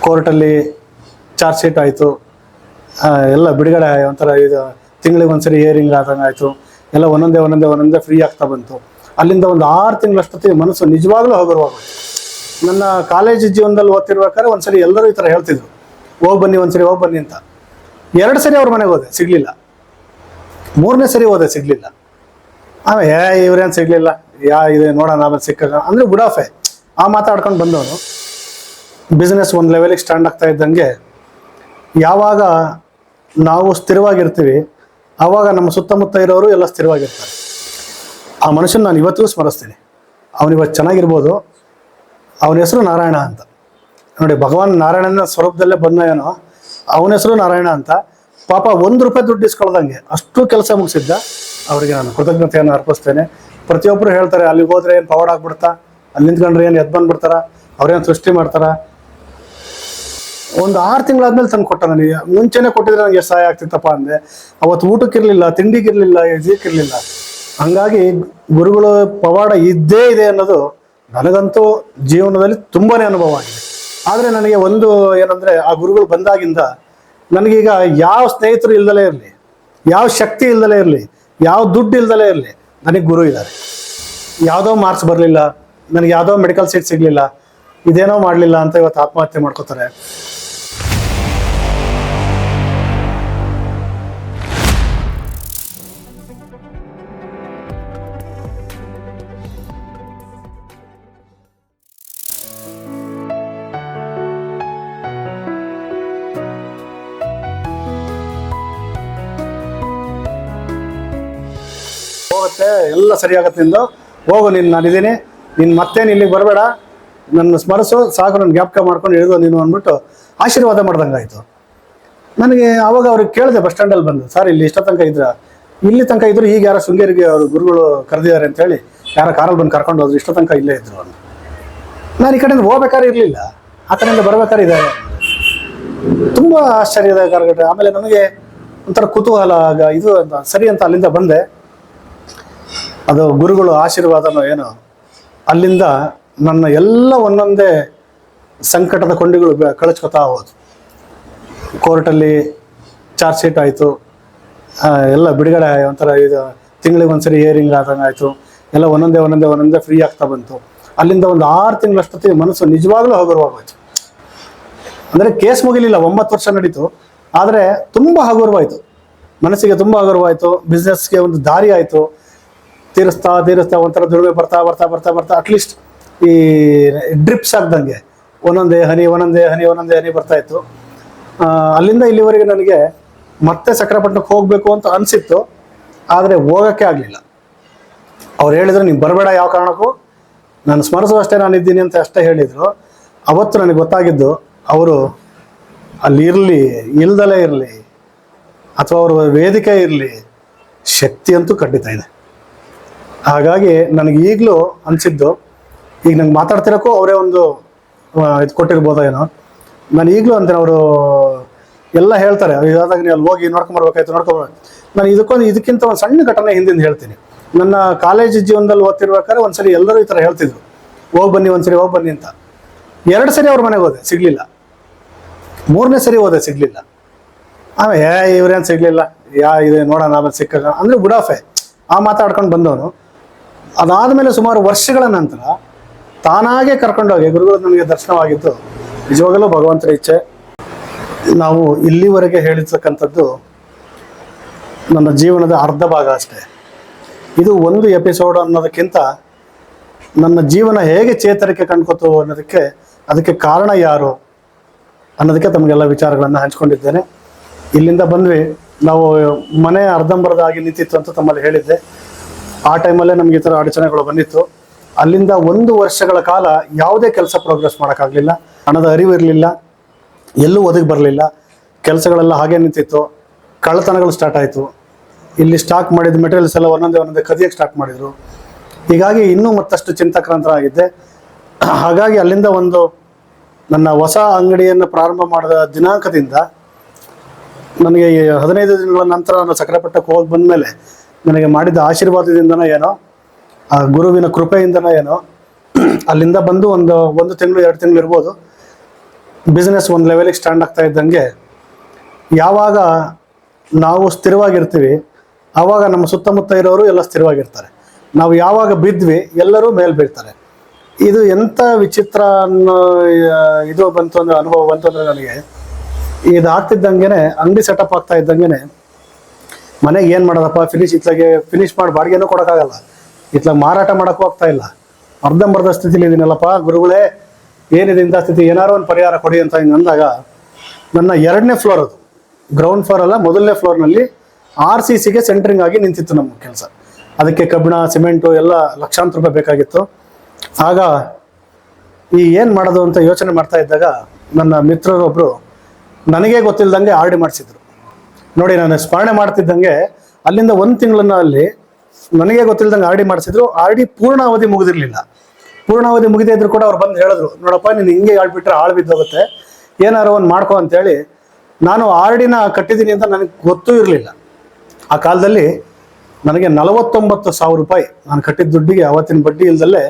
ಕೋರ್ಟಲ್ಲಿ charge sheet ಆಯಿತು, ಎಲ್ಲ ಬಿಡುಗಡೆ ಒಂಥರ ಇದು ತಿಂಗಳಿಗೆ ಒಂದ್ಸರಿ ಹಿಯರಿಂಗ್ ಆದಂಗೆ ಆಯಿತು. ಎಲ್ಲ ಒಂದೊಂದೇ ಫ್ರೀ ಆಗ್ತಾ ಬಂತು. ಅಲ್ಲಿಂದ ಒಂದು 6 ತಿಂಗಳಷ್ಟೊತ್ತಿಗೆ ಮನಸ್ಸು ನಿಜವಾಗ್ಲೂ ಹಗುರವಾಗೋಯ್ತು. ನನ್ನ ಕಾಲೇಜ್ ಜೀವನದಲ್ಲಿ ಓದ್ತಿರ್ಬೇಕಾದ್ರೆ ಒಂದ್ಸರಿ ಎಲ್ಲರೂ ಈ ಥರ ಹೇಳ್ತಿದ್ರು, ಹೋಗಿ ಬನ್ನಿ ಅಂತ. 2 ಸರಿ ಅವ್ರ ಮನೆಗೆ ಹೋದೆ, ಸಿಗಲಿಲ್ಲ. 3ನೇ ಸರಿ ಹೋದೆ, ಸಿಗಲಿಲ್ಲ. ಆಮೇಲೆ ಇವ್ರೇನು ಸಿಗಲಿಲ್ಲ, ಇದೆ ನೋಡೋಣ ಆಮೇಲೆ ಸಿಕ್ಕಾಗ ಅಂದರೆ ಗುಡಾಫೆ ಮಾತಾಡ್ಕೊಂಡು ಬಂದವನು. ಬಿಸ್ನೆಸ್ ಒಂದು ಲೆವೆಲಿಗೆ ಸ್ಟ್ಯಾಂಡ್ ಆಗ್ತಾ ಇದ್ದಂಗೆ ಯಾವಾಗ ನಾವು ಸ್ಥಿರವಾಗಿರ್ತೀವಿ ಆವಾಗ ನಮ್ಮ ಸುತ್ತಮುತ್ತ ಇರೋರು ಎಲ್ಲ ಸ್ಥಿರವಾಗಿರ್ತಾರೆ. ಆ ಮನುಷ್ಯನ ನಾನು ಇವತ್ತಿಗೂ ಸ್ಮರಿಸ್ತೀನಿ. ಅವನಿವತ್ತು ಚೆನ್ನಾಗಿರ್ಬೋದು. ಅವನ ಹೆಸರು ನಾರಾಯಣ ಅಂತ. ನೋಡಿ, ಭಗವಾನ್ ನಾರಾಯಣನ ಸ್ವರೂಪದಲ್ಲೇ ಬಂದ ಏನೋ, ಅವನ ಹೆಸರು ನಾರಾಯಣ ಅಂತ. ಪಾಪ ₹1 ದುಡ್ಡು ಇಸ್ಕೊಳ್ದಂಗೆ ಅಷ್ಟು ಕೆಲಸ ಮುಗಿಸಿದ್ದ. ಅವರಿಗೆ ನಾನು ಕೃತಜ್ಞತೆಯನ್ನು ಅರ್ಪಿಸ್ತೇನೆ. ಪ್ರತಿಯೊಬ್ಬರು ಹೇಳ್ತಾರೆ, ಅಲ್ಲಿಗೆ ಹೋದ್ರೆ ಏನು ಪವಾಡ ಆಗ್ಬಿಡ್ತಾ, ಅಲ್ಲಿ ನಿಂತ್ಕೊಂಡ್ರೆ ಏನು ಎದ್ದು ಬಂದ್ಬಿಡ್ತಾರ, ಅವ್ರೇನು ಸೃಷ್ಟಿ ಮಾಡ್ತಾರ. ಒಂದು 6 ತಿಂಗಳಾದ್ಮೇಲೆ ತಂದು ಕೊಟ್ಟ. ನನಗೆ ಮುಂಚೆನೇ ಕೊಟ್ಟಿದ್ರೆ ನನಗೆ ಎಷ್ಟು ಸಹಾಯ ಆಗ್ತಿತ್ತಪ್ಪ ಅಂದೆ. ಅವತ್ತು ಊಟಕ್ಕಿರಲಿಲ್ಲ, ತಿಂಡಿಗಿರಲಿಲ್ಲ, ಇದಕ್ಕಿರಲಿಲ್ಲ. ಹಂಗಾಗಿ ಗುರುಗಳು ಪವಾಡ ಇದ್ದೇ ಇದೆ ಅನ್ನೋದು ನನಗಂತೂ ಜೀವನದಲ್ಲಿ ತುಂಬಾನೇ ಅನುಭವ ಆಗಿದೆ. ಆದರೆ ನನಗೆ ಒಂದು ಏನಂದರೆ, ಆ ಗುರುಗಳು ಬಂದಾಗಿಂದ ನನಗೀಗ ಯಾವ ಸ್ನೇಹಿತರು ಇಲ್ದಲೇ ಇರಲಿ, ಯಾವ ಶಕ್ತಿ ಇಲ್ದಲೇ ಇರಲಿ, ಯಾವ ದುಡ್ಡು ಇಲ್ದಲೇ ಇರಲಿ, ನನಗೆ ಗುರು ಇದ್ದಾರೆ. ಯಾವುದೋ ಮಾರ್ಕ್ಸ್ ಬರಲಿಲ್ಲ, ನನಗೆ ಯಾವುದೋ ಮೆಡಿಕಲ್ ಸೀಟ್ ಸಿಗಲಿಲ್ಲ, ಇದೇನೋ ಮಾಡಲಿಲ್ಲ ಅಂತ ಇವತ್ತು ಆತ್ಮಹತ್ಯೆ ಮಾಡ್ಕೋತಾರೆ. ಹೋಗುತ್ತೆ, ಎಲ್ಲ ಸರಿಯಾಗತ್ತೆ. ನಿಂದು ಹೋಗು, ನಾನಿದ್ದೀನಿ, ನೀನು ಮತ್ತೇನು ಇಲ್ಲಿಗೆ ಬರಬೇಡ, ನನ್ನ ಸ್ಮರಿಸು ಸಾಕು, ನನ್ನ ಜ್ಞಾಪಕ ಮಾಡ್ಕೊಂಡು ಇಳಿದು ನೀನು ಅಂದ್ಬಿಟ್ಟು ಆಶೀರ್ವಾದ ಮಾಡ್ದಂಗಾಯ್ತು ನನಗೆ. ಆವಾಗ ಅವ್ರಿಗೆ ಕೇಳಿದೆ ಬಸ್ ಸ್ಟ್ಯಾಂಡಲ್ಲಿ ಬಂದು, ಸರ್ ಇಲ್ಲಿ ಇಷ್ಟ ತನಕ ಇದ್ರು, ಈಗ ಯಾರೋ ಶೃಂಗೇರಿಗೆ ಅವರು ಗುರುಗಳು ಕರೆದಿದ್ದಾರೆ ಅಂತೇಳಿ ಯಾರೋ ಕಾರಲ್ಲಿ ಬಂದು ಕರ್ಕೊಂಡು ಹೋದ್ರು, ಇಷ್ಟ ತನಕ ಇಲ್ಲೇ ಇದ್ರು ಅಂತ. ನಾನು ಈ ಕಡೆಯಿಂದ ಹೋಗ್ಬೇಕಾದ್ರೆ ಇರಲಿಲ್ಲ, ಆ ಕಡೆಯಿಂದ ಬರ್ಬೇಕಾದ್ರೆ ಇದ್ದಾರೆ. ತುಂಬ ಆಶ್ಚರ್ಯದ ಘಟನೆ. ಆಮೇಲೆ ನನಗೆ ಒಂಥರ ಕುತೂಹಲ, ಆಗ ಇದು ಅಂತ ಸರಿ ಅಂತ ಅಲ್ಲಿಂದ ಬಂದೆ. ಅದು ಗುರುಗಳು ಆಶೀರ್ವಾದನೋ ಏನೋ, ಅಲ್ಲಿಂದ ನನ್ನ ಎಲ್ಲ ಒಂದೊಂದೇ ಸಂಕಟದ ಕೊಂಡಿಗಳು ಕಳಚ್ಕೊತಾ ಹೋದು. ಕೋರ್ಟಲ್ಲಿ ಚಾರ್ಜ್ ಶೀಟ್ ಆಯಿತು, ಎಲ್ಲ ಬಿಡುಗಡೆ ಒಂಥರ ಇದು ತಿಂಗಳಿಗೆ ಒಂದ್ಸರಿ ಹಿಯರಿಂಗ್ ಆದಂಗೆ ಆಯಿತು. ಎಲ್ಲ ಒಂದೊಂದೇ ಫ್ರೀ ಆಗ್ತಾ ಬಂತು. ಅಲ್ಲಿಂದ ಒಂದು 6 ತಿಂಗಳಷ್ಟೊತ್ತಿಗೆ ಮನಸ್ಸು ನಿಜವಾಗ್ಲೂ ಹಗುರವಾಗೋಯ್ತು. ಅಂದರೆ ಕೇಸ್ ಮುಗಿಲಿಲ್ಲ, 9 ವರ್ಷ ನಡೀತು. ಆದರೆ ತುಂಬ ಹಗುರವಾಯಿತು, ಮನಸ್ಸಿಗೆ ತುಂಬ ಹಗುರವಾಯಿತು. ಬಿಸ್ನೆಸ್ಗೆ ಒಂದು ದಾರಿ ಆಯಿತು. ತೀರಿಸ್ತಾ ಒಂಥರ ದುಡಿಮೆ ಬರ್ತಾ ಅಟ್ಲೀಸ್ಟ್ ಈ ಡ್ರಿಪ್ಸ್ ಆಗ್ದಂಗೆ ಒಂದೊಂದೇ ಹನಿ ಬರ್ತಾ ಇತ್ತು. ಅಲ್ಲಿಂದ ಇಲ್ಲಿವರೆಗೆ ನನಗೆ ಮತ್ತೆ ಸಕ್ರೆಪಟ್ಟಣಕ್ಕೆ ಹೋಗಬೇಕು ಅಂತ ಅನಿಸಿತ್ತು, ಆದರೆ ಹೋಗೋಕ್ಕೆ ಆಗಲಿಲ್ಲ. ಅವ್ರು ಹೇಳಿದ್ರು, ನೀವು ಬರಬೇಡ, ಯಾವ ಕಾರಣಕ್ಕೂ ನಾನು ಸ್ಮರಿಸುವಷ್ಟೇ ನಾನಿದ್ದೀನಿ ಅಂತ ಅಷ್ಟೇ ಹೇಳಿದರು. ಅವತ್ತು ನನಗೆ ಗೊತ್ತಾಗಿದ್ದು, ಅವರು ಅಲ್ಲಿ ಇಲ್ದಲೇ ಇರಲಿ ಅಥವಾ ಅವ್ರ ವೇದಿಕೆ ಇರಲಿ, ಶಕ್ತಿ ಅಂತೂ ಖಂಡಿತ ಇದೆ. ಹಾಗಾಗಿ ನನಗೆ ಈಗಲೂ ಅನಿಸಿದ್ದು, ಈಗ ನಂಗೆ ಮಾತಾಡ್ತಿರೋಕ್ಕೂ ಅವರೇ ಒಂದು ಇದು ಕೊಟ್ಟಿರ್ಬೋದೋ ಏನೋ. ನಾನು ಈಗಲೂ ಅಂತೇನೆ, ಅವರು ಎಲ್ಲ ಹೇಳ್ತಾರೆ, ಇದಾದಾಗ ನೀವು ಅಲ್ಲಿ ಹೋಗಿ ನೋಡ್ಕೊಂಬರ್ಬೇಕಾಯ್ತು. ನಾನು ಇದಕ್ಕಿಂತ ಒಂದು ಸಣ್ಣ ಘಟನೆ ಹಿಂದಿಂದ ಹೇಳ್ತೀನಿ. ನನ್ನ ಕಾಲೇಜ್ ಜೀವನದಲ್ಲಿ ಓದ್ತಿರ್ಬೇಕಾದ್ರೆ ಒಂದ್ಸರಿ ಎಲ್ಲರೂ ಈ ಥರ ಹೇಳ್ತಿದ್ರು, ಹೋಗಿ ಬನ್ನಿ ಅಂತ. 2 ಸರಿ ಅವ್ರ ಮನೆಗೆ ಹೋದೆ, ಸಿಗಲಿಲ್ಲ. 3ನೇ ಸರಿ ಹೋದೆ, ಸಿಗಲಿಲ್ಲ. ಆಮೇಲೆ ಇವ್ರೇನು ಸಿಗಲಿಲ್ಲ, ಇದೆ ನೋಡೋಣ ಆಮೇಲೆ ಸಿಕ್ಕಾಗ ಅಂದರೆ ಗುಡಾಫೆ ಮಾತಾಡ್ಕೊಂಡು ಬಂದವನು. ಅದಾದಮೇಲೆ ಸುಮಾರು ವರ್ಷಗಳ ನಂತರ ತಾನಾಗೆ ಕರ್ಕೊಂಡೋಗಿ ಗುರುಗಳು ನನಗೆ ದರ್ಶನವಾಗಿದ್ದು ನಿಜವಾಗಲೂ ಭಗವಂತನ ಇಚ್ಛೆ. ನಾವು ಇಲ್ಲಿವರೆಗೆ ಹೇಳಿರ್ತಕ್ಕಂಥದ್ದು ನನ್ನ ಜೀವನದ ಅರ್ಧ ಭಾಗ ಅಷ್ಟೇ. ಇದು ಒಂದು ಎಪಿಸೋಡ್ ಅನ್ನೋದಕ್ಕಿಂತ ನನ್ನ ಜೀವನ ಹೇಗೆ ಚೇತರಿಕೆ ಕಂಡ್ಕೋತು ಅನ್ನೋದಕ್ಕೆ, ಅದಕ್ಕೆ ಕಾರಣ ಯಾರು ಅನ್ನೋದಕ್ಕೆ ತಮಗೆಲ್ಲ ವಿಚಾರಗಳನ್ನು ಹಂಚ್ಕೊಂಡಿದ್ದೇನೆ. ಇಲ್ಲಿಂದ ಬಂದ್ವಿ, ನಾವು ಮನೆ ಅರ್ಧಂಬರ್ಧಾಗಿ ನಿಂತಿತ್ತು ಅಂತ ತಮ್ಮಲ್ಲಿ ಹೇಳಿದ್ದೆ. ಆ ಟೈಮಲ್ಲೇ ನಮ್ಗೆ ಈ ಥರ ಅಡಚಣೆಗಳು ಬಂದಿತ್ತು. ಅಲ್ಲಿಂದ 1 ವರ್ಷಗಳ ಕಾಲ ಯಾವುದೇ ಕೆಲಸ ಪ್ರೋಗ್ರೆಸ್ ಮಾಡೋಕ್ಕಾಗಲಿಲ್ಲ. ಹಣದ ಅರಿವು ಇರಲಿಲ್ಲ, ಎಲ್ಲೂ ಒದಗಿ ಬರಲಿಲ್ಲ, ಕೆಲಸಗಳೆಲ್ಲ ಹಾಗೆ ನಿಂತಿತ್ತು. ಕಳ್ಳತನಗಳು ಸ್ಟಾರ್ಟ್ ಆಯಿತು. ಇಲ್ಲಿ ಸ್ಟಾಕ್ ಮಾಡಿದ ಮೆಟೀರಿಯಲ್ಸ್ ಎಲ್ಲ ಒಂದೊಂದೇ ಕದಿಯಕ್ಕೆ ಸ್ಟಾರ್ಟ್ ಮಾಡಿದರು. ಹೀಗಾಗಿ ಇನ್ನೂ ಮತ್ತಷ್ಟು ಚಿಂತಕ್ರಾಂತರಾಗಿದ್ದೆ. ಹಾಗಾಗಿ ಅಲ್ಲಿಂದ ಒಂದು ನನ್ನ ಹೊಸ ಅಂಗಡಿಯನ್ನು ಪ್ರಾರಂಭ ಮಾಡಿದ ದಿನಾಂಕದಿಂದ ನನಗೆ 15 ದಿನಗಳ ನಂತರ ನಾನು ಸಕ್ರೆಪಟ್ಟಣಕ್ಕೆ ಹೋಗಿ ಬಂದಮೇಲೆ ನನಗೆ ಮಾಡಿದ ಆಶೀರ್ವಾದದಿಂದನೋ ಏನೋ, ಆ ಗುರುವಿನ ಕೃಪೆಯಿಂದನೋ ಏನೋ, ಅಲ್ಲಿಂದ ಬಂದು ಒಂದು ತಿಂಗಳು 2 ತಿಂಗಳು ಇರ್ಬೋದು, ಬಿಸ್ನೆಸ್ ಒಂದು ಲೆವೆಲಿಗೆ ಸ್ಟ್ಯಾಂಡ್ ಆಗ್ತಾ ಇದ್ದಂಗೆ ಯಾವಾಗ ನಾವು ಸ್ಥಿರವಾಗಿರ್ತೀವಿ ಆವಾಗ ನಮ್ಮ ಸುತ್ತಮುತ್ತ ಇರೋರು ಎಲ್ಲ ಸ್ಥಿರವಾಗಿರ್ತಾರೆ. ನಾವು ಯಾವಾಗ ಬಿದ್ವಿ ಎಲ್ಲರೂ ಮೇಲೆ ಬೀಳ್ತಾರೆ. ಇದು ಎಂಥ ವಿಚಿತ್ರ ಅನ್ನೋ ಇದು ಬಂತು ಅಂದರೆ, ಅನುಭವ ಬಂತು ಅಂದರೆ ನನಗೆ, ಇದು ಆಗ್ತಿದ್ದಂಗೆ ಅಂಗಡಿ ಸೆಟಪ್ ಆಗ್ತಾ ಇದ್ದಂಗೆ ಮನೆಗೆ ಏನು ಮಾಡೋದಪ್ಪ, ಫಿನಿಶ್ ಮಾಡಿ ಬಾಡಿಗೆನೂ ಕೊಡೋಕ್ಕಾಗಲ್ಲ, ಇತ್ಲಾಗ ಮಾರಾಟ ಮಾಡೋಕ್ಕೂ ಆಗ್ತಾ ಇಲ್ಲ, ಅರ್ಧಂಬರ್ಧ ಸ್ಥಿತಿಲಿ ಇದೀನಲ್ಲಪ್ಪ ಗುರುಗಳೇ, ಏನಿದೆ ಇಂಥ ಸ್ಥಿತಿ, ಏನಾರು ಒಂದು ಪರಿಹಾರ ಕೊಡಿ ಅಂತ ಹಿಂಗೆ ಅಂದಾಗ, ನನ್ನ 2ನೇ ಫ್ಲೋರ್, ಅದು ಗ್ರೌಂಡ್ ಫ್ಲೋರ್ ಅಲ್ಲ, ಮೊದಲನೇ ಫ್ಲೋರ್ನಲ್ಲಿ RCCಗೆ ಸೆಂಟ್ರಿಂಗ್ ಆಗಿ ನಿಂತಿತ್ತು ನಮ್ಮ ಕೆಲಸ. ಅದಕ್ಕೆ ಕಬ್ಬಿಣ, ಸಿಮೆಂಟು ಎಲ್ಲ ಲಕ್ಷಾಂತರ ರೂಪಾಯಿ ಬೇಕಾಗಿತ್ತು. ಆಗ ಈ ಏನು ಮಾಡೋದು ಅಂತ ಯೋಚನೆ ಮಾಡ್ತಾ ಇದ್ದಾಗ ನನ್ನ ಮಿತ್ರರೊಬ್ಬರು ನನಗೇ ಗೊತ್ತಿಲ್ಲದಂಗೆ RD ಮಾಡಿಸಿದ್ರು. ನೋಡಿ, ನಾನು ಸ್ಮರಣೆ ಮಾಡ್ತಿದ್ದಂಗೆ ಅಲ್ಲಿಂದ 1 ತಿಂಗಳನ್ನ ಅಲ್ಲಿ ನನಗೆ ಗೊತ್ತಿಲ್ಲದಂಗೆ RD ಮಾಡಿಸಿದ್ರು. RD ಪೂರ್ಣಾವಧಿ ಮುಗಿದಿರಲಿಲ್ಲ. ಪೂರ್ಣಾವಧಿ ಮುಗಿದೇ ಇದ್ರು ಕೂಡ ಅವ್ರು ಬಂದು ಹೇಳಿದ್ರು, ನೋಡಪ್ಪ ನೀನು ಹಿಂಗೆ ಹೇಳ್ಬಿಟ್ರೆ ಹಾಳು ಬಿದ್ದೋಗುತ್ತೆ, ಏನಾರು ಒಂದು ಮಾಡ್ಕೊ ಅಂತೇಳಿ. ನಾನು RDನ ಕಟ್ಟಿದ್ದೀನಿ ಅಂತ ನನಗೆ ಗೊತ್ತೂ ಇರಲಿಲ್ಲ. ಆ ಕಾಲದಲ್ಲಿ ನನಗೆ 49,000 ರೂಪಾಯಿ ನಾನು ಕಟ್ಟಿದ್ದ ದುಡ್ಡಿಗೆ ಅವತ್ತಿನ ಬಡ್ಡಿ ಇಲ್ದಲ್ಲೇ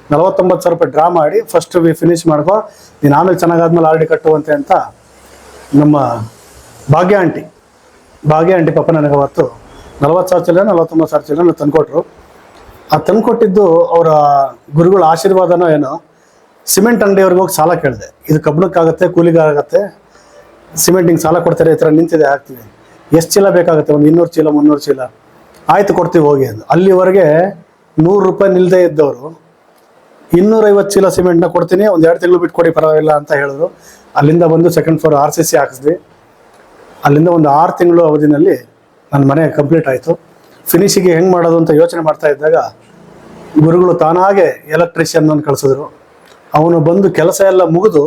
49,000 ರೂಪಾಯಿ ಡ್ರಾ ಮಾಡಿ ಫಸ್ಟ್ ಫಿನಿಶ್ ಮಾಡ್ಕೊ, ನೀನು ಆಮೇಲೆ ಚೆನ್ನಾಗಾದ್ಮೇಲೆ RD ಕಟ್ಟುವಂತೆ ಅಂತ ನಮ್ಮ ಭಾಗ್ಯ ಆಂಟಿ ಪಾಪ ನನಗೆ ಅವತ್ತು 40,000 ಚಿಲ್ಲರೆ 49,000 ಚಿಲ್ಲರೆ ತಂದುಕೊಟ್ರು. ಆ ತಂದುಕೊಟ್ಟಿದ್ದು ಅವರ ಗುರುಗಳ ಆಶೀರ್ವಾದನೋ ಏನೋ. ಸಿಮೆಂಟ್ ಅಂಗಡಿಯವ್ರಿಗೆ ಹೋಗಿ ಸಾಲ ಕೇಳಿದೆ, ಇದು ಕಬ್ಬಣಕ್ಕಾಗತ್ತೆ, ಕೂಲಿಗಾಗತ್ತೆ, ಸಿಮೆಂಟಿಂಗ್ ಸಾಲ ಕೊಡ್ತಾರೆ, ಈ ಥರ ನಿಂತಿದೆ, ಹಾಕ್ತೀವಿ, ಎಷ್ಟು ಚೀಲ ಬೇಕಾಗುತ್ತೆ, ಒಂದು 200 ಚೀಲ 300 ಚೀಲ, ಆಯ್ತು ಕೊಡ್ತೀವಿ ಹೋಗಿ ಅಂದು. ಅಲ್ಲಿವರೆಗೆ 100 ರೂಪಾಯಿ ನಿಲ್ಲದೆ ಇದ್ದವರು 250 ಚೀಲ ಸಿಮೆಂಟ್ನ ಕೊಡ್ತೀನಿ, ಒಂದು 2 ತಿಂಗಳು ಬಿಟ್ಟು ಕೊಡಿ ಪರವಾಗಿಲ್ಲ ಅಂತ ಹೇಳಿದ್ರು. ಅಲ್ಲಿಂದ ಬಂದು ಸೆಕೆಂಡ್ ಫ್ಲೋರ್ RCC ಹಾಕಿಸ್ವಿ. ಅಲ್ಲಿಂದ ಒಂದು 6 ತಿಂಗಳು ಅವಧಿನಲ್ಲಿ ನನ್ನ ಮನೆ ಕಂಪ್ಲೀಟ್ ಆಯಿತು. ಫಿನಿಶಿಗೆ ಹೆಂಗೆ ಮಾಡೋದು ಅಂತ ಯೋಚನೆ ಮಾಡ್ತಾ ಇದ್ದಾಗ ಗುರುಗಳು ತಾನಾಗೆ ಎಲೆಕ್ಟ್ರಿಷಿಯನ್ ಅನ್ನು ಕಳಿಸಿದ್ರು. ಅವನು ಬಂದು ಕೆಲಸ ಎಲ್ಲ ಮುಗಿದು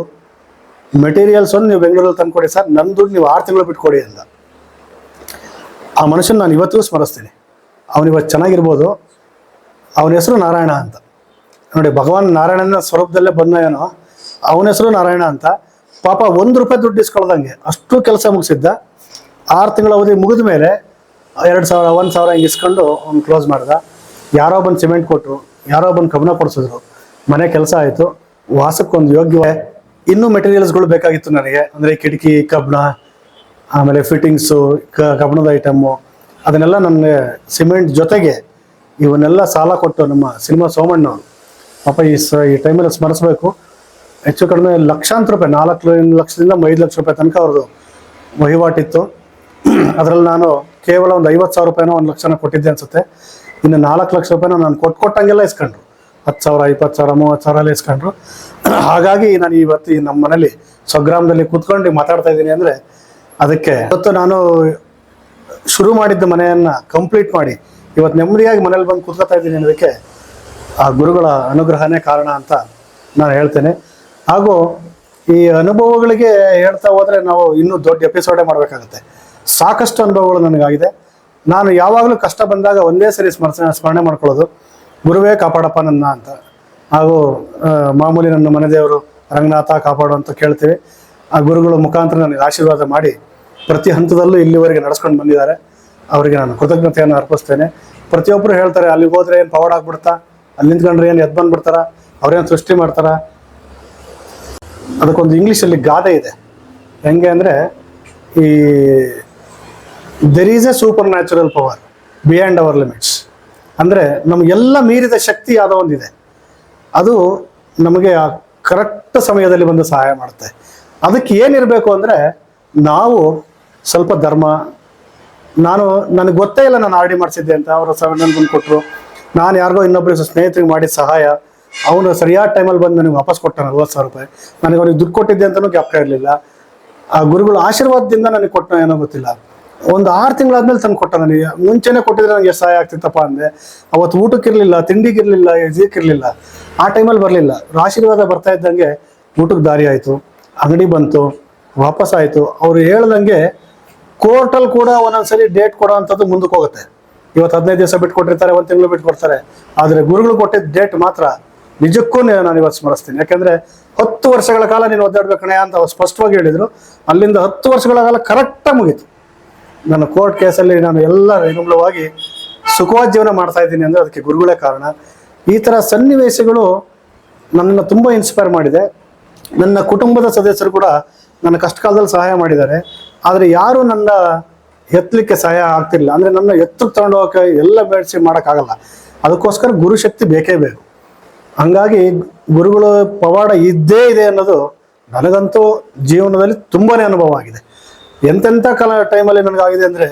ಮೆಟೀರಿಯಲ್ಸ್ ಒಂದು ನೀವು ಬೆಂಗಳೂರಲ್ಲಿ ತಂದುಕೊಡಿ ಸರ್, ನನ್ನ ದುಡ್ಡು ನೀವು 6 ತಿಂಗಳು ಬಿಟ್ಟು ಕೊಡಿ ಅಂತ. ಆ ಮನುಷ್ಯನ ನಾನು ಇವತ್ತಿಗೂ ಸ್ಮರಿಸ್ತೀನಿ. ಅವನಿವತ್ತು ಚೆನ್ನಾಗಿರ್ಬೋದು. ಅವನ ಹೆಸರು ನಾರಾಯಣ ಅಂತ. ನೋಡಿ, ಭಗವಾನ್ ನಾರಾಯಣನ ಸ್ವರೂಪದಲ್ಲೇ ಬಂದ ಏನೋ, ಅವನ ಹೆಸರು ನಾರಾಯಣ ಅಂತ. ಪಾಪ 1 ರೂಪಾಯಿ ದುಡ್ಡು ಇಸ್ಕೊಳ್ದಂಗೆ ಅಷ್ಟು ಕೆಲಸ ಮುಗಿಸಿದ್ದ. 6 ತಿಂಗಳ ಅವಧಿ ಮುಗಿದ ಮೇಲೆ 2,000 1,000 ಹಿಂಗೆ ಇಸ್ಕೊಂಡು ಅವ್ನು ಕ್ಲೋಸ್ ಮಾಡ್ದ. ಯಾರೋ ಬಂದು ಸಿಮೆಂಟ್ ಕೊಟ್ಟರು, ಯಾರೋ ಬಂದು ಕಬ್ಬಣ ಕೊಡಿಸಿದ್ರು, ಮನೆ ಕೆಲಸ ಆಯಿತು, ವಾಸಕ್ಕೊಂದು ಯೋಗ್ಯ. ಇನ್ನೂ ಮೆಟೀರಿಯಲ್ಸ್ಗಳು ಬೇಕಾಗಿತ್ತು ನನಗೆ, ಅಂದರೆ ಕಿಟಕಿ, ಕಬ್ಬಣ, ಆಮೇಲೆ ಫಿಟ್ಟಿಂಗ್ಸು, ಕಬ್ಬಣದ ಐಟಮ್ಮು, ಅದನ್ನೆಲ್ಲ ನನಗೆ ಸಿಮೆಂಟ್ ಜೊತೆಗೆ ಇವನ್ನೆಲ್ಲ ಸಾಲ ಕೊಟ್ಟು ನಮ್ಮ ಸಿನಿಮಾ ಸೋಮಣ್ಣವರು ಪಾಪ ಈ ಟೈಮಲ್ಲಿ ಸ್ಮರಿಸ್ಬೇಕು. ಹೆಚ್ಚು ಕಡಿಮೆ ಲಕ್ಷಾಂತರ ರೂಪಾಯಿ, 4 ಲಕ್ಷದಿಂದ 5 ಲಕ್ಷ ರೂಪಾಯಿ ತನಕ ಅವ್ರದ್ದು ವಹಿವಾಟಿತ್ತು. ಅದರಲ್ಲಿ ನಾನು ಕೇವಲ ಒಂದು 50,000 ರೂಪಾಯಿನೋ 1 ಲಕ್ಷನ ಕೊಟ್ಟಿದ್ದೆ ಅನಿಸುತ್ತೆ. ಇನ್ನು 4 ಲಕ್ಷ ರೂಪಾಯಿನ ನಾನು ಕೊಟ್ಟಂಗೆಲ್ಲ ಇಸ್ಕೊಂಡ್ರು. 10,000 20,000 30,000 ಎಲ್ಲ ಇಸ್ಕೊಂಡ್ರು. ಹಾಗಾಗಿ ನಾನು ಇವತ್ತು ನಮ್ಮ ಮನೇಲಿ ಸ್ವಗ್ರಾಮದಲ್ಲಿ ಕೂತ್ಕೊಂಡು ಮಾತಾಡ್ತಾ ಇದ್ದೀನಿ ಅಂದರೆ ಅದಕ್ಕೆ ಇವತ್ತು ನಾನು ಶುರು ಮಾಡಿದ್ದ ಮನೆಯನ್ನು ಕಂಪ್ಲೀಟ್ ಮಾಡಿ ಇವತ್ತು ನೆಮ್ಮದಿಯಾಗಿ ಮನೇಲಿ ಬಂದು ಕೂತ್ಕೊತಾ ಇದ್ದೀನಿ ಅನ್ನೋದಕ್ಕೆ ಆ ಗುರುಗಳ ಅನುಗ್ರಹನೇ ಕಾರಣ ಅಂತ ನಾನು ಹೇಳ್ತೇನೆ. ಹಾಗೂ ಈ ಅನುಭವಗಳಿಗೆ ಹೇಳ್ತಾ ಹೋದರೆ ನಾವು ಇನ್ನೂ ದೊಡ್ಡ ಎಪಿಸೋಡೇ ಮಾಡಬೇಕಾಗುತ್ತೆ. ಸಾಕಷ್ಟು ಅನುಭವಗಳು ನನಗಾಗಿದೆ. ನಾನು ಯಾವಾಗಲೂ ಕಷ್ಟ ಬಂದಾಗ ಒಂದೇ ಸರಿ ಸ್ಮರಣೆ ಮಾಡ್ಕೊಳ್ಳೋದು, ಗುರುವೇ ಕಾಪಾಡಪ್ಪ ನನ್ನ ಅಂತ. ಹಾಗೂ ಮಾಮೂಲಿ ನನ್ನ ಮನೆ ದೇವರು ರಂಗನಾಥ ಕಾಪಾಡು ಅಂತ ಕೇಳ್ತೀವಿ. ಆ ಗುರುಗಳ ಮುಖಾಂತರ ನನಗೆ ಆಶೀರ್ವಾದ ಮಾಡಿ ಪ್ರತಿ ಹಂತದಲ್ಲೂ ಇಲ್ಲಿವರೆಗೆ ನಡೆಸ್ಕೊಂಡು ಬಂದಿದ್ದಾರೆ. ಅವರಿಗೆ ನಾನು ಕೃತಜ್ಞತೆಯನ್ನು ಅರ್ಪಿಸ್ತೇನೆ. ಪ್ರತಿಯೊಬ್ಬರು ಹೇಳ್ತಾರೆ, ಅಲ್ಲಿಗೆ ಹೋದ್ರೆ ಏನು ಪವಾಡ ಆಗ್ಬಿಡ್ತಾ, ಅಲ್ಲಿ ನಿಂತ್ಕೊಂಡ್ರೆ ಏನು ಎದ್ದು ಬಂದ್ಬಿಡ್ತಾರ, ಅವ್ರೇನು ಸೃಷ್ಟಿ ಮಾಡ್ತಾರ. ಅದಕ್ಕೊಂದು ಇಂಗ್ಲೀಷಲ್ಲಿ ಗಾದೆ ಇದೆ, ಹೆಂಗೆ ಅಂದರೆ, ಈ there is A super natural power beyond our limits. ಅಂದರೆ ನಮಗೆಲ್ಲ ಮೀರಿದ ಶಕ್ತಿ ಯಾವುದೋ ಒಂದಿದೆ, ಅದು ನಮಗೆ ಆ ಕರೆಕ್ಟ್ ಸಮಯದಲ್ಲಿ ಬಂದು ಸಹಾಯ ಮಾಡುತ್ತೆ. ಅದಕ್ಕೆ ಏನಿರಬೇಕು ಅಂದರೆ, ನಾವು ಸ್ವಲ್ಪ ಧರ್ಮ, ನನಗೆ ಗೊತ್ತೇ ಇಲ್ಲ ನಾನು RD ಮಾಡಿಸಿದ್ದೆ ಅಂತ, ಅವರು 7 ಬಂದು ಕೊಟ್ಟರು. ನಾನು ಯಾರಿಗೋ ಇನ್ನೊಬ್ಬರು ಸ್ನೇಹಿತರಿಗೆ ಮಾಡಿದ ಸಹಾಯ, ಅವನು ಸರಿಯಾದ ಟೈಮಲ್ಲಿ ಬಂದು ನನಗೆ ವಾಪಸ್ ಕೊಟ್ಟ 40,000 ರೂಪಾಯಿ. ನನಗೆ ಅವ್ನಿಗೆ ದುಡ್ಡು ಕೊಟ್ಟಿದ್ದೆ ಅಂತಲೂ ಜ್ಞಾಪಕ ಇರಲಿಲ್ಲ. ಆ ಗುರುಗಳ ಆಶೀರ್ವಾದದಿಂದ ನನಗೆ ಕೊಟ್ಟ ಏನೋ ಗೊತ್ತಿಲ್ಲ. ಒಂದು 6 ತಿಂಗಳಾದ್ಮೇಲೆ ತಂದು ಕೊಟ್ಟ. ನನಗೆ ಮುಂಚೆನೇ ಕೊಟ್ಟಿದ್ರೆ ನನಗೆ ಸಹಾಯ ಆಗ್ತಿತ್ತಪ್ಪ ಅಂದೆ. ಅವತ್ತು ಊಟಕ್ಕಿರಲಿಲ್ಲ, ತಿಂಡಿಗಿರಲಿಲ್ಲ, ಇದಕ್ಕಿರಲಿಲ್ಲ. ಆ ಟೈಮಲ್ಲಿ ಬರಲಿಲ್ಲ. ಆಶೀರ್ವಾದ ಬರ್ತಾ ಇದ್ದಂಗೆ ಊಟಕ್ಕೆ ದಾರಿ ಆಯಿತು, ಅಂಗಡಿ ಬಂತು, ವಾಪಸ್ ಆಯಿತು. ಅವ್ರು ಹೇಳ್ದಂಗೆ ಕೋರ್ಟಲ್ಲಿ ಕೂಡ ಒಂದೊಂದ್ಸರಿ ಡೇಟ್ ಕೊಡೋ ಅಂಥದ್ದು ಮುಂದಕ್ಕೆ ಹೋಗುತ್ತೆ. ಇವತ್ತು 15 ದಿವಸ ಬಿಟ್ಟು ಕೊಟ್ಟಿರ್ತಾರೆ, 1 ತಿಂಗಳು ಬಿಟ್ಟು ಕೊಡ್ತಾರೆ. ಆದರೆ ಗುರುಗಳು ಕೊಟ್ಟಿದ್ದ ಡೇಟ್ ಮಾತ್ರ ನಿಜಕ್ಕೂ ನಾನು ಇವತ್ತು ಸ್ಮರಿಸ್ತೀನಿ. ಯಾಕೆಂದರೆ 10 ವರ್ಷಗಳ ಕಾಲ ನೀನು ಒದ್ದಾಡ್ಬೇಕಣೆ ಅಂತ ಅವ್ರು ಸ್ಪಷ್ಟವಾಗಿ ಹೇಳಿದರು. ಅಲ್ಲಿಂದ 10 ವರ್ಷಗಳ ಕಾಲ ಕರೆಕ್ಟಾಗಿ ಮುಗೀತು. ನನ್ನ ಕೋರ್ಟ್ ಕೇಸಲ್ಲಿ ನಾನು ಎಲ್ಲ ನಿರ್ಮೂಲವಾಗಿ ಸುಖವಾದ ಜೀವನ ಮಾಡ್ತಾ ಇದ್ದೀನಿ ಅಂದರೆ ಅದಕ್ಕೆ ಗುರುಗಳೇ ಕಾರಣ. ಈ ಥರ ಸನ್ನಿವೇಶಗಳು ನನ್ನನ್ನು ತುಂಬ ಇನ್ಸ್ಪೈರ್ ಮಾಡಿದೆ. ನನ್ನ ಕುಟುಂಬದ ಸದಸ್ಯರು ಕೂಡ ನನ್ನ ಕಷ್ಟ ಕಾಲದಲ್ಲಿ ಸಹಾಯ ಮಾಡಿದ್ದಾರೆ. ಆದರೆ ಯಾರು ನನ್ನ ಎತ್ತಲಿಕ್ಕೆ ಸಹಾಯ ಆಗ್ತಿಲ್ಲ. ಅಂದರೆ ನನ್ನ ಎತ್ತಕ್ಕೆ ತಗೊಂಡು ಹೋಗೋಕೆ ಎಲ್ಲ ಬೆಳೆಸಿ ಮಾಡೋಕ್ಕಾಗಲ್ಲ. ಅದಕ್ಕೋಸ್ಕರ ಗುರುಶಕ್ತಿ ಬೇಕೇ ಬೇಕು. ಹಂಗಾಗಿ ಗುರುಗಳು ಪವಾಡ ಇದ್ದೇ ಇದೆ ಅನ್ನೋದು ನನಗಂತೂ ಜೀವನದಲ್ಲಿ ತುಂಬಾ ಅನುಭವ ಆಗಿದೆ. ಎಂತೆಂಥ ಟೈಮಲ್ಲಿ ನನಗಾಗಿದೆ ಅಂದರೆ,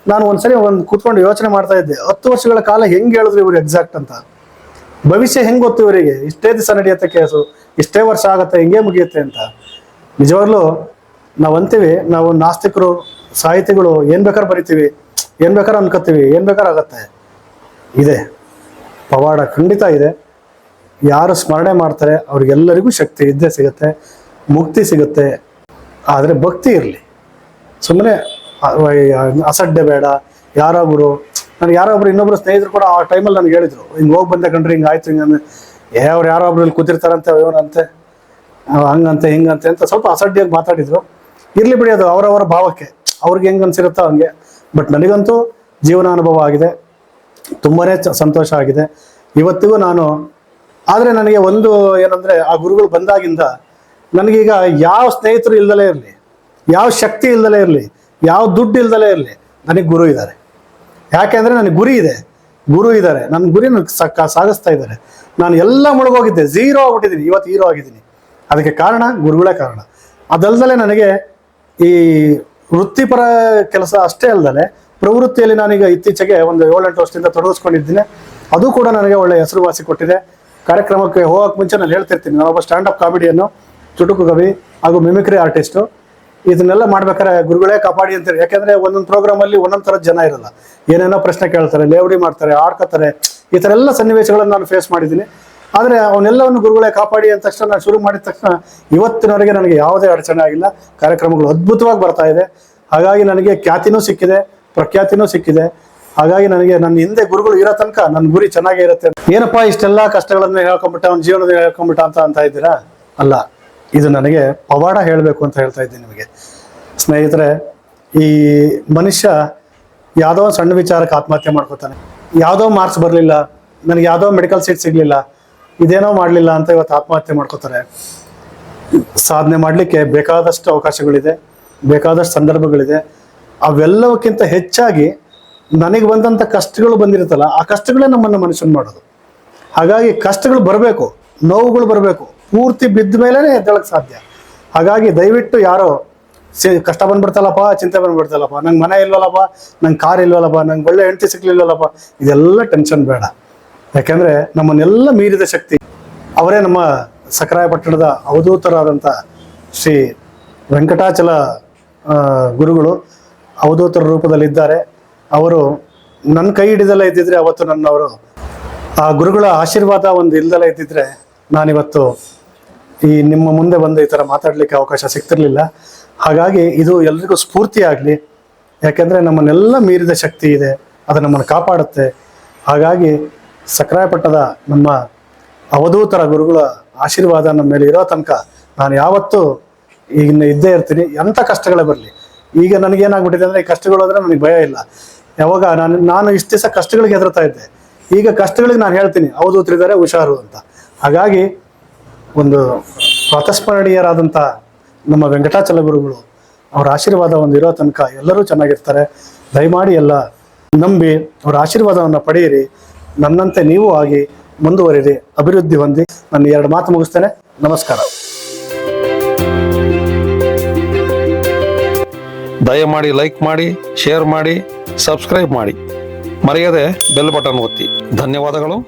ನಾನು ಒಂದ್ಸರಿ ಕೂತ್ಕೊಂಡು ಯೋಚನೆ ಮಾಡ್ತಾ ಇದ್ದೆ, 10 ವರ್ಷಗಳ ಕಾಲ ಹೆಂಗೆ ಹೇಳಿದ್ರು ಇವರು ಎಕ್ಸಾಕ್ಟ್ ಅಂತ. ಭವಿಷ್ಯ ಹೆಂಗೆ ಗೊತ್ತು ಇವರಿಗೆ, ಇಷ್ಟೇ ದಿವಸ ನಡೆಯುತ್ತೆ ಕೇಸು, ಇಷ್ಟೇ ವರ್ಷ ಆಗುತ್ತೆ, ಹಿಂಗೆ ಮುಗಿಯುತ್ತೆ ಅಂತ. ನಿಜವಾಗ್ಲೂ ನಾವು ಅಂತೀವಿ, ನಾವು ನಾಸ್ತಿಕರು, ಸಾಹಿತಿಗಳು ಏನು ಬೇಕಾದ್ರೆ ಬರಿತೀವಿ, ಏನು ಬೇಕಾದ್ರೆ ಅನ್ಕೋತೀವಿ, ಏನು ಬೇಕಾದ್ರೆ ಆಗತ್ತೆ. ಇದೆ ಪವಾಡ ಖಂಡಿತ ಇದೆ. ಯಾರು ಸ್ಮರಣೆ ಮಾಡ್ತಾರೆ ಅವ್ರಿಗೆಲ್ಲರಿಗೂ ಶಕ್ತಿ ಇದ್ದೇ ಸಿಗುತ್ತೆ, ಮುಕ್ತಿ ಸಿಗುತ್ತೆ. ಆದರೆ ಭಕ್ತಿ ಇರಲಿ. ಸುಮ್ಮನೆ ಅಸಡ್ಡೆ ಬೇಡ. ಯಾರೊಬ್ಬರು ಇನ್ನೊಬ್ರು ಸ್ನೇಹಿತರು ಕೂಡ ಆ ಟೈಮಲ್ಲಿ ನನಗೆ ಹೇಳಿದ್ರು, ಹಿಂಗೆ ಹೋಗಿ ಬಂದೆ ಕಣ್ರಿ, ಹಿಂಗೆ ಆಯ್ತು, ಹಿಂಗೆ ಅಂದ್ರೆ ಅವ್ರು ಯಾರೊಬ್ರು ಇಲ್ಲಿ ಕೂತಿರ್ತಾರಂತೆ, ಇವರಂತೆ ಹಂಗಂತೆ ಹಿಂಗಂತೆ ಅಂತ ಸ್ವಲ್ಪ ಅಸಡ್ಡೆಯಾಗಿ ಮಾತಾಡಿದ್ರು. ಇರ್ಲಿ ಬಿಡಿ, ಅದು ಅವರವರ ಭಾವಕ್ಕೆ, ಅವ್ರಿಗೆ ಹೆಂಗೆ ಅನ್ಸಿರುತ್ತೋ ಹಂಗೆ. ಬಟ್ ನನಗಂತೂ ಜೀವನಾನುಭವ ಆಗಿದೆ, ತುಂಬಾನೇ ಸಂತೋಷ ಆಗಿದೆ ಇವತ್ತಿಗೂ ನಾನು. ಆದರೆ ನನಗೆ ಒಂದು ಏನಂದರೆ, ಆ ಗುರುಗಳು ಬಂದಾಗಿಂದ ನನಗೀಗ ಯಾವ ಸ್ನೇಹಿತರು ಇಲ್ದಲೇ ಇರಲಿ, ಯಾವ ಶಕ್ತಿ ಇಲ್ದಲೇ ಇರಲಿ, ಯಾವ ದುಡ್ಡು ಇಲ್ದಲೇ ಇರಲಿ, ನನಗೆ ಗುರು ಇದ್ದಾರೆ. ಯಾಕೆಂದರೆ ನನಗೆ ಗುರಿ ಇದೆ, ಗುರು ಇದ್ದಾರೆ. ನನ್ನ ಗುರಿ ಸಾಗಿಸ್ತಾ ಇದ್ದಾರೆ. ನಾನು ಎಲ್ಲ ಮುಳುಗೋಗಿದ್ದೆ, ಝೀರೋ ಆಗ್ಬಿಟ್ಟಿದ್ದೀನಿ, ಇವತ್ತು ಹೀರೋ ಆಗಿದ್ದೀನಿ. ಅದಕ್ಕೆ ಕಾರಣ ಗುರುಗಳೇ ಕಾರಣ. ಅದಲ್ದಲೇ ನನಗೆ ಈ ವೃತ್ತಿಪರ ಕೆಲಸ ಅಷ್ಟೇ ಅಲ್ಲದೆ ಪ್ರವೃತ್ತಿಯಲ್ಲಿ ನಾನೀಗ ಇತ್ತೀಚೆಗೆ ಒಂದು 7-8 ವರ್ಷದಿಂದ ತೊಡಗಿಸ್ಕೊಂಡಿದ್ದೀನಿ. ಅದು ಕೂಡ ನನಗೆ ಒಳ್ಳೆ ಹೆಸರುವಾಸಿ ಕೊಟ್ಟಿದೆ. ಕಾರ್ಯಕ್ರಮಕ್ಕೆ ಹೋಗೋಕೆ ಮುಂಚೆ ನಾನು ಹೇಳ್ತಿರ್ತೀನಿ, ನಾನೊಬ್ಬ ಸ್ಟ್ಯಾಂಡಪ್ ಕಾಮಿಡಿಯನ್ನು, ಚುಟುಕು ಕವಿ ಹಾಗೂ ಮಿಮಿಕ್ರಿ ಆರ್ಟಿಸ್ಟು. ಇದನ್ನೆಲ್ಲ ಮಾಡ್ಬೇಕಾದ್ರೆ ಗುರುಗಳೇ ಕಾಪಾಡಿ ಅಂತಾರೆ. ಯಾಕೆಂದರೆ ಒಂದೊಂದು ಪ್ರೋಗ್ರಾಮಲ್ಲಿ ಒಂದೊಂದು ಥರದ ಜನ ಇರಲ್ಲ, ಏನೇನೋ ಪ್ರಶ್ನೆ ಕೇಳ್ತಾರೆ, ಲೇವಡಿ ಮಾಡ್ತಾರೆ, ಆಡ್ಕೋತಾರೆ. ಈ ಥರ ಎಲ್ಲ ಸನ್ನಿವೇಶಗಳನ್ನು ನಾನು ಫೇಸ್ ಮಾಡಿದ್ದೀನಿ. ಆದರೆ ಅವನ್ನೆಲ್ಲವನ್ನು ಗುರುಗಳೇ ಕಾಪಾಡಿ ಅಂತ ತಕ್ಷಣ ನಾನು ಶುರು ಮಾಡಿದ ತಕ್ಷಣ ಇವತ್ತಿನವರೆಗೆ ನನಗೆ ಯಾವುದೇ ಅಡಚಣೆ ಆಗಿಲ್ಲ. ಕಾರ್ಯಕ್ರಮಗಳು ಅದ್ಭುತವಾಗಿ ಬರ್ತಾ ಇದೆ. ಹಾಗಾಗಿ ನನಗೆ ಖ್ಯಾತಿನೂ ಸಿಕ್ಕಿದೆ, ಪ್ರಖ್ಯಾತಿನೂ ಸಿಕ್ಕಿದೆ. ಹಾಗಾಗಿ ನನಗೆ ನನ್ನ ಹಿಂದೆ ಗುರುಗಳು ಇರೋ ತನಕ ನನ್ನ ಗುರಿ ಚೆನ್ನಾಗೇ ಇರುತ್ತೆ. ಏನಪ್ಪಾ ಇಷ್ಟೆಲ್ಲ ಕಷ್ಟಗಳನ್ನು ಹೇಳ್ಕೊಂಬಿಟ್ಟ, ಅವ್ನ ಜೀವನದ ಹೇಳ್ಕೊಂಬಿಟ್ಟ ಅಂತ ಇದ್ದೀರಾ? ಅಲ್ಲ, ಇದು ನನಗೆ ಪವಾಡ ಹೇಳಬೇಕು ಅಂತ ಹೇಳ್ತಾ ಇದ್ದೀನಿ ನಿಮಗೆ. ಸ್ನೇಹಿತರೆ, ಈ ಮನುಷ್ಯ ಯಾವುದೋ ಸಣ್ಣ ವಿಚಾರಕ್ಕೆ ಆತ್ಮಹತ್ಯೆ ಮಾಡ್ಕೋತಾನೆ. ಯಾವುದೋ ಮಾರ್ಕ್ಸ್ ಬರಲಿಲ್ಲ, ನನಗೆ ಯಾವುದೋ ಮೆಡಿಕಲ್ ಸೀಟ್ ಸಿಗಲಿಲ್ಲ, ಇದೇನೋ ಮಾಡಲಿಲ್ಲ ಅಂತ ಇವತ್ತು ಆತ್ಮಹತ್ಯೆ ಮಾಡ್ಕೋತಾರೆ. ಸಾಧನೆ ಮಾಡಲಿಕ್ಕೆ ಬೇಕಾದಷ್ಟು ಅವಕಾಶಗಳಿದೆ, ಬೇಕಾದಷ್ಟು ಸಂದರ್ಭಗಳಿದೆ. ಅವೆಲ್ಲವಕ್ಕಿಂತ ಹೆಚ್ಚಾಗಿ ನನಗೆ ಬಂದಂಥ ಕಷ್ಟಗಳು ಬಂದಿರುತ್ತಲ್ಲ, ಆ ಕಷ್ಟಗಳೇ ನಮ್ಮನ್ನು ಮನುಷ್ಯನ ಮಾಡೋದು. ಹಾಗಾಗಿ ಕಷ್ಟಗಳು ಬರಬೇಕು, ನೋವುಗಳು ಬರಬೇಕು, ಪೂರ್ತಿ ಬಿದ್ದ ಮೇಲೇ ಎದ್ದೇಳಕ್ಕೆ ಸಾಧ್ಯ. ಹಾಗಾಗಿ ದಯವಿಟ್ಟು ಯಾರೋ ಕಷ್ಟ ಬಂದ್ಬಿಡ್ತಲ್ಲಪ್ಪ, ಚಿಂತೆ ಬಂದ್ಬಿಡ್ತಲ್ಲಪ್ಪ, ನಂಗೆ ಮನೆ ಇಲ್ವಲ್ಲಪ್ಪ, ನಂಗೆ ಕಾರ್ ಇಲ್ವಲ್ಲಪ್ಪ, ನಂಗೆ ಒಳ್ಳೆ ಹೆಂಡತಿ ಸಿಗ್ಲಿಲ್ವಲ್ಲಪ್ಪ, ಇದೆಲ್ಲ ಟೆನ್ಷನ್ ಬೇಡ. ಯಾಕೆಂದರೆ ನಮ್ಮನ್ನೆಲ್ಲ ಮೀರಿದ ಶಕ್ತಿ ಅವರೇ ನಮ್ಮ ಸಕರಾಯಪಟ್ಟಣದ ಅವಧೂತರಾದಂಥ ಶ್ರೀ ವೆಂಕಟಾಚಲ ಗುರುಗಳು ಅವಧೂತರ ರೂಪದಲ್ಲಿದ್ದಾರೆ. ಅವರು ನನ್ನ ಕೈ ಹಿಡಿದಲ್ಲೇ ಇದ್ದಿದ್ರೆ ಅವತ್ತು ನನ್ನವರು, ಆ ಗುರುಗಳ ಆಶೀರ್ವಾದ ಒಂದು ಇಲ್ದಲೇ ಇದ್ದಿದ್ರೆ ನಾನಿವತ್ತು ಈ ನಿಮ್ಮ ಮುಂದೆ ಬಂದು ಈ ಥರ ಮಾತಾಡಲಿಕ್ಕೆ ಅವಕಾಶ ಸಿಗ್ತಿರ್ಲಿಲ್ಲ. ಹಾಗಾಗಿ ಇದು ಎಲ್ರಿಗೂ ಸ್ಫೂರ್ತಿ ಆಗಲಿ. ಯಾಕೆಂದರೆ ನಮ್ಮನ್ನೆಲ್ಲ ಮೀರಿದ ಶಕ್ತಿ ಇದೆ, ಅದು ನಮ್ಮನ್ನು ಕಾಪಾಡುತ್ತೆ. ಹಾಗಾಗಿ ಸಕರಾಯಪಟ್ಟಣದ ನಮ್ಮ ಅವಧೂತರ ಗುರುಗಳ ಆಶೀರ್ವಾದ ನಮ್ಮ ಮೇಲೆ ಇರೋ ತನಕ ನಾನು ಯಾವತ್ತೂ ಈಗ ಇದ್ದೇ ಇರ್ತೀನಿ, ಎಂಥ ಕಷ್ಟಗಳೇ ಬರಲಿ. ಈಗ ನನಗೇನಾಗ್ಬಿಟ್ಟಿದೆ ಅಂದರೆ, ಈ ಕಷ್ಟಗಳು ಅಂದರೆ ನನಗೆ ಭಯ ಇಲ್ಲ. ಯಾವಾಗ ನಾನು ಇಷ್ಟು ದಿವಸ ಕಷ್ಟಗಳಿಗೆ ಹೆದರ್ತಾ ಇದ್ದೆ, ಈಗ ಕಷ್ಟಗಳಿಗೆ ನಾನು ಹೇಳ್ತೀನಿ ಅವಧೂತರಿದ್ದಾರೆ, ಹುಷಾರು ಅಂತ. ಹಾಗಾಗಿ ಒಂದು ಪ್ರಾತಸ್ಮರಣೀಯರಾದಂಥ ನಮ್ಮ ವೆಂಕಟಾಚಲ ಗುರುಗಳು ಅವರ ಆಶೀರ್ವಾದ ಒಂದು ಇರೋ ತನಕ ಎಲ್ಲರೂ ಚೆನ್ನಾಗಿರ್ತಾರೆ. ದಯಮಾಡಿ ಎಲ್ಲ ನಂಬಿ ಅವರ ಆಶೀರ್ವಾದವನ್ನು ಪಡೆಯಿರಿ. ನನ್ನಂತೆ ನೀವು ಆಗಿ ಮುಂದುವರಿರಿ, ಅಭಿವೃದ್ಧಿ ಹೊಂದಿ. ನಾನು 2 ಮಾತು ಮುಗಿಸ್ತೇನೆ. ನಮಸ್ಕಾರ. ದಯಮಾಡಿ ಲೈಕ್ ಮಾಡಿ, ಶೇರ್ ಮಾಡಿ, ಸಬ್ಸ್ಕ್ರೈಬ್ ಮಾಡಿ, ಮರೆಯದೆ ಬೆಲ್ ಬಟನ್ ಒತ್ತಿ. ಧನ್ಯವಾದಗಳು.